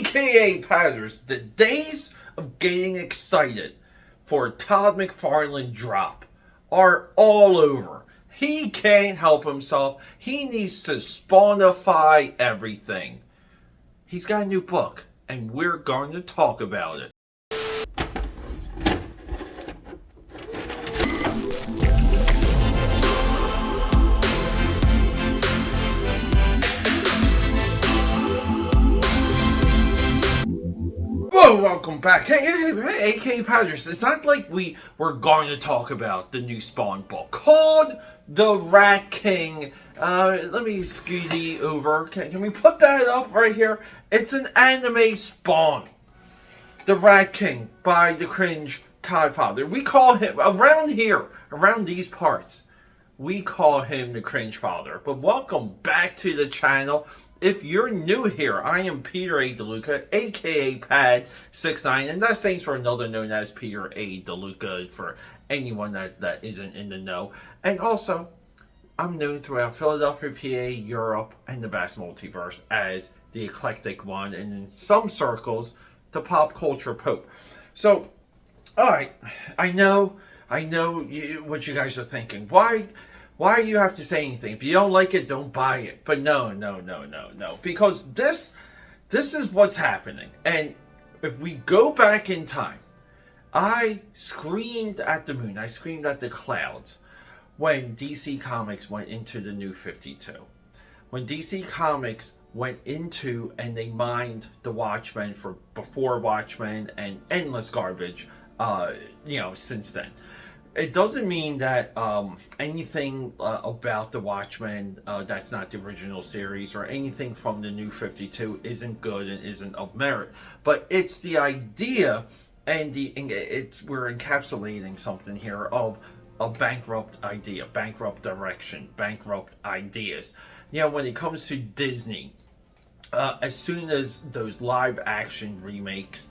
AKAPADers, the days of getting excited for Todd McFarlane drop are all over. He can't help himself. He needs to spawnify everything. He's got a new book, and we're going to talk about it. Whoa, welcome back. Hey, AKAPADers. It's not like we were going to talk about the new Spawn book called The Rat King. Let me scoot over. Can we put that up right here? It's an anime Spawn. The Rat King by the Cringe Godfather. We call him, around here, around these parts, we call him the Cringe Father. But welcome back to the channel. If you're new here, I am Peter A. DeLuca, aka Pad69, and that stands for another known as Peter A. DeLuca for anyone that isn't in the know. And also, I'm known throughout Philadelphia, PA, Europe, and the vast multiverse as the eclectic one, and in some circles, the pop culture pope. So, alright, I know what you guys are thinking. Why do you have to say anything? If you don't like it, don't buy it. But no. Because this is what's happening. And if we go back in time, I screamed at the moon. I screamed at the clouds when DC Comics went into the New 52. When DC Comics went into and they mined the Watchmen for before Watchmen and endless garbage, since then. It doesn't mean that anything about the Watchmen that's not the original series or anything from the New 52 isn't good and isn't of merit. But it's the idea and we're encapsulating something here of a bankrupt idea, bankrupt direction, bankrupt ideas. When it comes to Disney, as soon as those live action remakes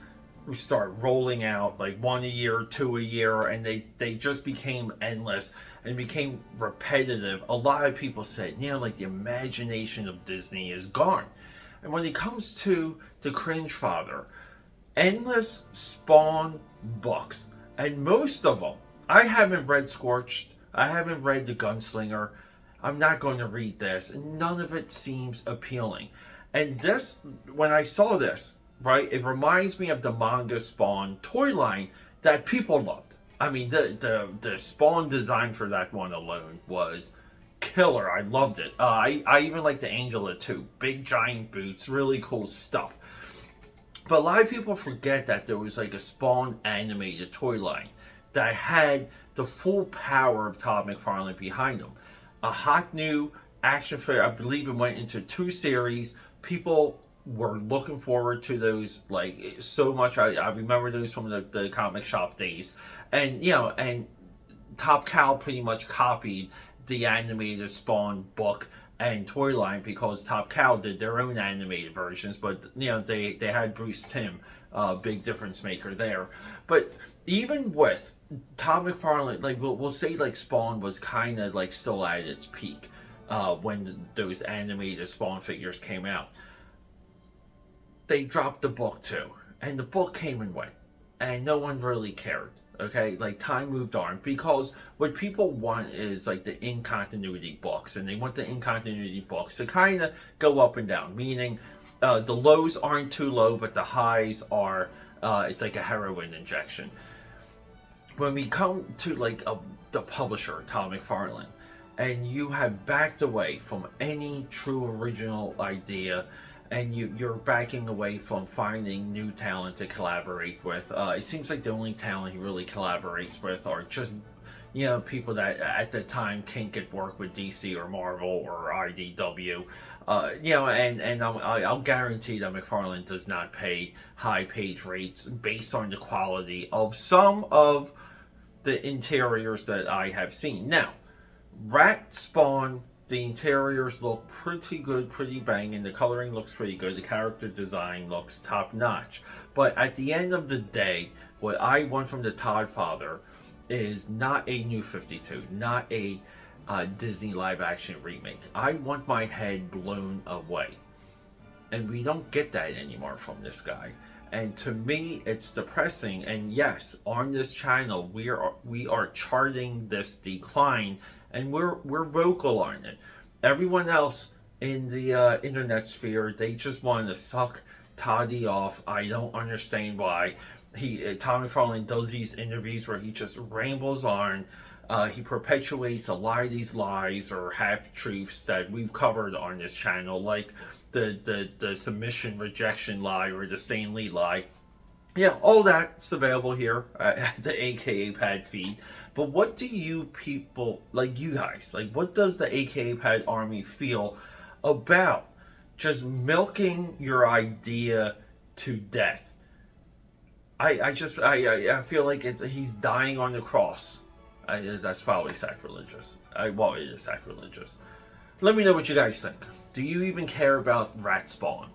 start rolling out, like one a year, two a year, and they just became endless and became repetitive, a lot of people said, the imagination of Disney is gone. And when it comes to the Cringe Father, endless Spawn books, and most of them, I haven't read Scorched, I haven't read The Gunslinger, I'm not going to read this, and none of it seems appealing. And this, when I saw this, right, it reminds me of the manga Spawn toy line that people loved. I mean, the Spawn design for that one alone was killer. I loved it. I even like the Angela too. Big giant boots, really cool stuff. But a lot of people forget that there was like a Spawn animated toy line that had the full power of Todd McFarlane behind them. A hot new action figure. I believe it went into 2 series. People were looking forward to those like so much. I remember those from the comic shop days, and and Top Cow pretty much copied the animated Spawn book and toy line because Top Cow did their own animated versions, but they had Bruce Timm, big difference maker there. But even with Todd McFarlane, like we'll say like Spawn was kind of like still at its peak when those animated Spawn figures came out. They dropped the book too, and the book came and went, and no one really cared. Okay, like time moved on because what people want is like the in-continuity books, and they want the in-continuity books to kind of go up and down, meaning the lows aren't too low, but the highs are. It's like a heroin injection. When we come to like the publisher, Todd McFarlane, and you have backed away from any true original idea, and you're backing away from finding new talent to collaborate with. It seems like the only talent he really collaborates with are just, people that at the time can't get work with DC or Marvel or IDW. And I'll guarantee that McFarlane does not pay high page rates based on the quality of some of the interiors that I have seen. Now, Rat Spawn, the interiors look pretty good, pretty banging. The coloring looks pretty good. The character design looks top notch. But at the end of the day, what I want from the Todd Father is not a New 52, not a Disney live action remake. I want my head blown away. And we don't get that anymore from this guy. And to me, it's depressing. And yes, on this channel, we are charting this decline, and we're vocal on it. Everyone else in the internet sphere, they just want to suck Toddy off. I don't understand why. Todd McFarlane does these interviews where he just rambles on. He perpetuates a lot of these lies or half-truths that we've covered on this channel, like the submission rejection lie or the Stan Lee lie. Yeah, all that's available here at the AKAPAD feed. But what do you people, like you guys, like what does the AKAPAD army feel about just milking your idea to death? I feel like he's dying on the cross. That's probably sacrilegious. Well, it is sacrilegious. Let me know what you guys think. Do you even care about rat spawn?